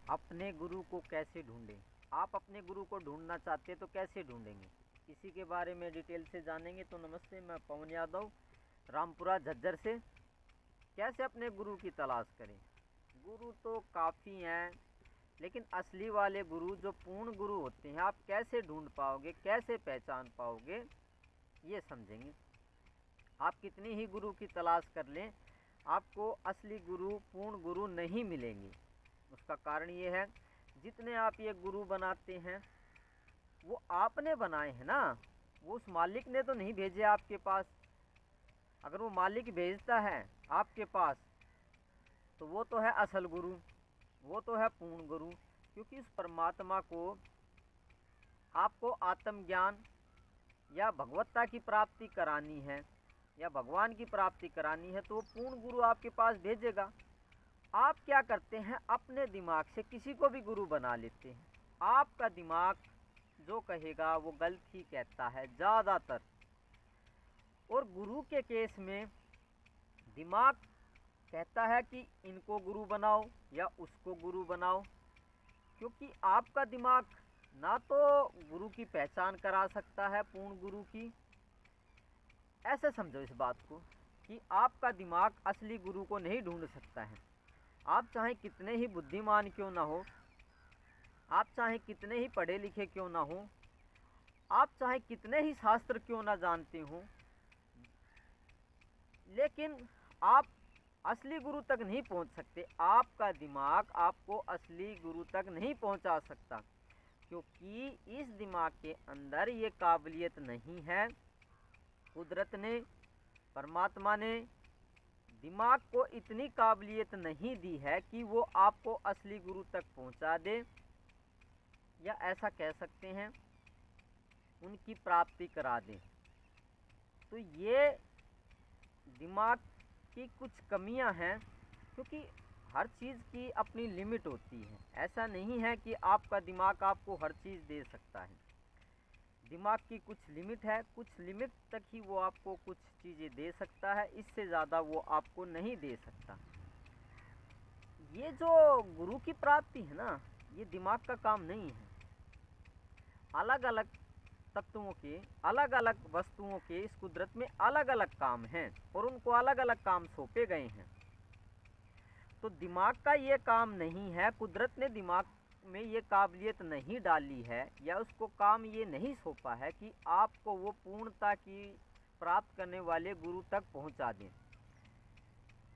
अपने गुरु को कैसे ढूंढें। आप अपने गुरु को ढूंढना चाहते हैं तो कैसे ढूंढेंगे, इसी के बारे में डिटेल से जानेंगे। तो नमस्ते, मैं पवन यादव रामपुरा झज्जर से। कैसे अपने गुरु की तलाश करें। गुरु तो काफ़ी हैं, लेकिन असली वाले गुरु जो पूर्ण गुरु होते हैं आप कैसे ढूंढ पाओगे, कैसे पहचान पाओगे, ये समझेंगे। आप कितनी ही गुरु की तलाश कर लें, आपको असली गुरु, पूर्ण गुरु नहीं मिलेंगे। उसका कारण ये है, जितने आप ये गुरु बनाते हैं वो आपने बनाए हैं ना, वो उस मालिक ने तो नहीं भेजे आपके पास। अगर वो मालिक भेजता है आपके पास तो वो तो है असल गुरु, वो तो है पूर्ण गुरु। क्योंकि उस परमात्मा को आपको आत्मज्ञान या भगवत्ता की प्राप्ति करानी है या भगवान की प्राप्ति करानी है तो वो पूर्ण गुरु आपके पास भेजेगा। आप क्या करते हैं, अपने दिमाग से किसी को भी गुरु बना लेते हैं। आपका दिमाग जो कहेगा वो गलत ही कहता है ज़्यादातर। और गुरु के केस में दिमाग कहता है कि इनको गुरु बनाओ या उसको गुरु बनाओ, क्योंकि आपका दिमाग ना तो गुरु की पहचान करा सकता है, पूर्ण गुरु की। ऐसे समझो इस बात को कि आपका दिमाग असली गुरु को नहीं ढूंढ सकता है। आप चाहे कितने ही बुद्धिमान क्यों ना हो, आप चाहे कितने ही पढ़े लिखे क्यों ना हो, आप चाहे कितने ही शास्त्र क्यों ना जानते हो, लेकिन आप असली गुरु तक नहीं पहुंच सकते। आपका दिमाग आपको असली गुरु तक नहीं पहुंचा सकता, क्योंकि इस दिमाग के अंदर ये काबिलियत नहीं है। कुदरत ने, परमात्मा ने दिमाग को इतनी काबिलियत नहीं दी है कि वो आपको असली गुरु तक पहुंचा दे, या ऐसा कह सकते हैं उनकी प्राप्ति करा दे। तो ये दिमाग की कुछ कमियां हैं, क्योंकि हर चीज़ की अपनी लिमिट होती है। ऐसा नहीं है कि आपका दिमाग आपको हर चीज़ दे सकता है। दिमाग की कुछ लिमिट है, कुछ लिमिट तक ही वो आपको कुछ चीज़ें दे सकता है, इससे ज़्यादा वो आपको नहीं दे सकता। ये जो गुरु की प्राप्ति है ना, ये दिमाग का काम नहीं है। अलग अलग तत्वों के, अलग अलग वस्तुओं के इस कुदरत में अलग अलग काम हैं और उनको अलग अलग काम सौंपे गए हैं। तो दिमाग का ये काम नहीं है, कुदरत ने दिमाग में ये काबिलियत नहीं डाली है या उसको काम ये नहीं सौंपा है कि आपको वो पूर्णता की प्राप्त करने वाले गुरु तक पहुंचा दें।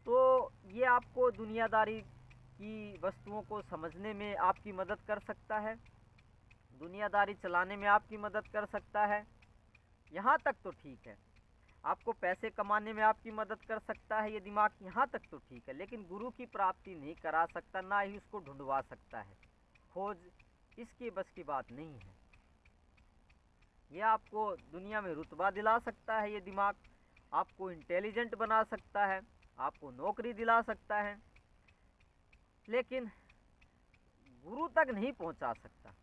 तो ये आपको दुनियादारी की वस्तुओं को समझने में आपकी मदद कर सकता है, दुनियादारी चलाने में आपकी मदद कर सकता है, यहाँ तक तो ठीक है। आपको पैसे कमाने में आपकी मदद कर सकता है ये दिमाग, यहाँ तक तो ठीक है। लेकिन गुरु की प्राप्ति नहीं करा सकता, ना ही उसको ढूंढवा सकता है। खोज इसकी बस की बात नहीं है। ये आपको दुनिया में रुतबा दिला सकता है ये दिमाग, आपको इंटेलिजेंट बना सकता है, आपको नौकरी दिला सकता है, लेकिन गुरु तक नहीं पहुंचा सकता।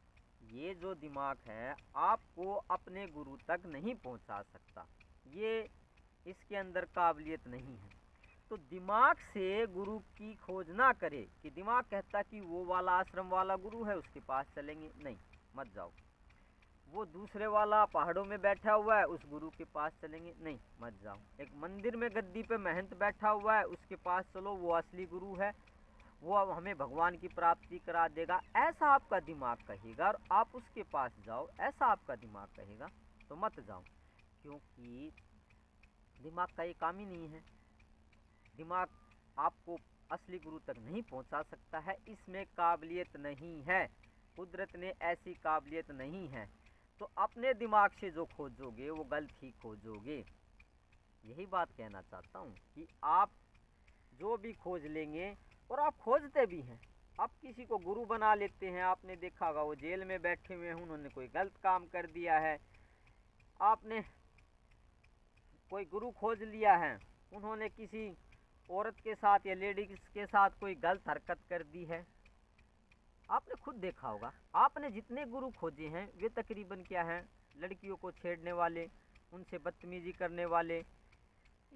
ये जो दिमाग है आपको अपने गुरु तक नहीं पहुंचा सकता, ये इसके अंदर काबिलियत नहीं है। तो दिमाग से गुरु की खोज ना करे कि दिमाग कहता कि वो वाला आश्रम वाला गुरु है उसके पास चलेंगे, नहीं मत जाओ। वो दूसरे वाला पहाड़ों में बैठा हुआ है उस गुरु के पास चलेंगे, नहीं मत जाओ। एक मंदिर में गद्दी पे महंत बैठा हुआ है उसके पास चलो, वो असली गुरु है, वो अब हमें भगवान की प्राप्ति करा देगा, ऐसा आपका दिमाग कहेगा और आप उसके पास जाओ, ऐसा आपका दिमाग कहेगा तो मत जाओ। क्योंकि दिमाग का ये काम ही नहीं है। दिमाग आपको असली गुरु तक नहीं पहुंचा सकता है, इसमें काबिलियत नहीं है। कुदरत ने ऐसी काबिलियत नहीं है। तो अपने दिमाग से जो खोजोगे वो गलत ही खोजोगे। यही बात कहना चाहता हूँ कि आप जो भी खोज लेंगे, और आप खोजते भी हैं, आप किसी को गुरु बना लेते हैं। आपने देखा होगा वो जेल में बैठे हुए हैं, उन्होंने कोई गलत काम कर दिया है, आपने कोई गुरु खोज लिया है, उन्होंने किसी औरत के साथ या लेडीज के साथ कोई गलत हरकत कर दी है, आपने खुद देखा होगा। आपने जितने गुरु खोजे हैं वे तकरीबन क्या हैं, लड़कियों को छेड़ने वाले, उनसे बदतमीजी करने वाले,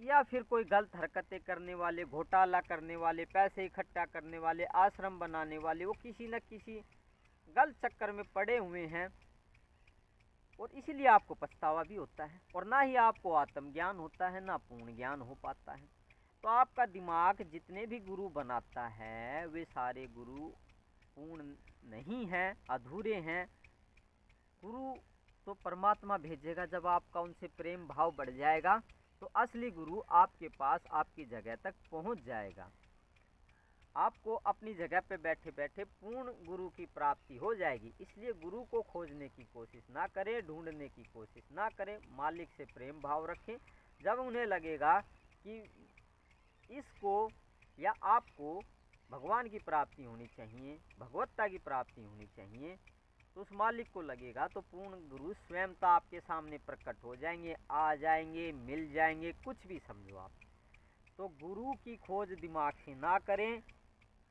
या फिर कोई गलत हरकतें करने वाले, घोटाला करने वाले, पैसे इकट्ठा करने वाले, आश्रम बनाने वाले, वो किसी न किसी गलत चक्कर में पड़े हुए हैं और इसीलिए आपको पछतावा भी होता है और ना ही आपको आत्मज्ञान होता है, ना पूर्ण ज्ञान हो पाता है। तो आपका दिमाग जितने भी गुरु बनाता है वे सारे गुरु पूर्ण नहीं हैं, अधूरे हैं। गुरु तो परमात्मा भेजेगा, जब आपका उनसे प्रेम भाव बढ़ जाएगा तो असली गुरु आपके पास, आपकी जगह तक पहुंच जाएगा। आपको अपनी जगह पे बैठे बैठे पूर्ण गुरु की प्राप्ति हो जाएगी। इसलिए गुरु को खोजने की कोशिश ना करें, ढूंढने की कोशिश ना करें, मालिक से प्रेम भाव रखें। जब उन्हें लगेगा कि इसको या आपको भगवान की प्राप्ति होनी चाहिए, भगवत्ता की प्राप्ति होनी चाहिए, तो उस मालिक को लगेगा तो पूर्ण गुरु स्वयंता आपके सामने प्रकट हो जाएंगे, आ जाएंगे, मिल जाएंगे, कुछ भी समझो आप। तो गुरु की खोज दिमाग से ना करें,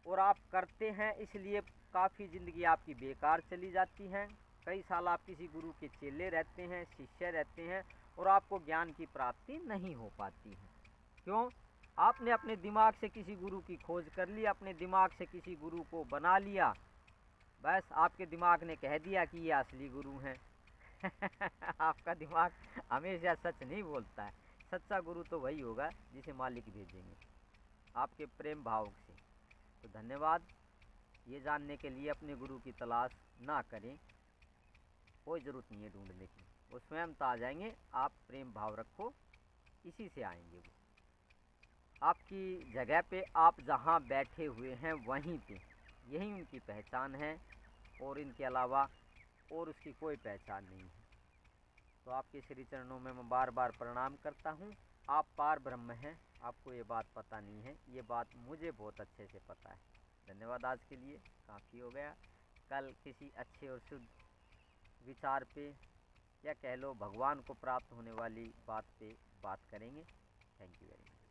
और आप करते हैं इसलिए काफ़ी ज़िंदगी आपकी बेकार चली जाती है। कई साल आप किसी गुरु के चेले रहते हैं, शिष्य रहते हैं और आपको ज्ञान की प्राप्ति नहीं हो पाती है। क्यों? आपने अपने दिमाग से किसी गुरु की खोज कर ली, अपने दिमाग से किसी गुरु को बना लिया, बस आपके दिमाग ने कह दिया कि ये असली गुरु हैं। आपका दिमाग हमेशा सच नहीं बोलता है। सच्चा गुरु तो वही होगा जिसे मालिक भेजेंगे आपके प्रेम भाव से। तो धन्यवाद। ये जानने के लिए अपने गुरु की तलाश ना करें, कोई ज़रूरत नहीं है ढूंढने की, वो स्वयं तो आ जाएंगे। आप प्रेम भाव रखो, इसी से आएंगे वो आपकी जगह पे। आप जहाँ बैठे हुए हैं वहीं पे, यही उनकी पहचान है और इनके अलावा और उसकी कोई पहचान नहीं है। तो आपके श्री चरणों में मैं बार बार प्रणाम करता हूँ। आप पार ब्रह्म हैं, आपको ये बात पता नहीं है, ये बात मुझे बहुत अच्छे से पता है। धन्यवाद। आज के लिए काफ़ी हो गया। कल किसी अच्छे और शुद्ध विचार पे, या कह लो भगवान को प्राप्त होने वाली बात पे बात करेंगे। Thank you very much.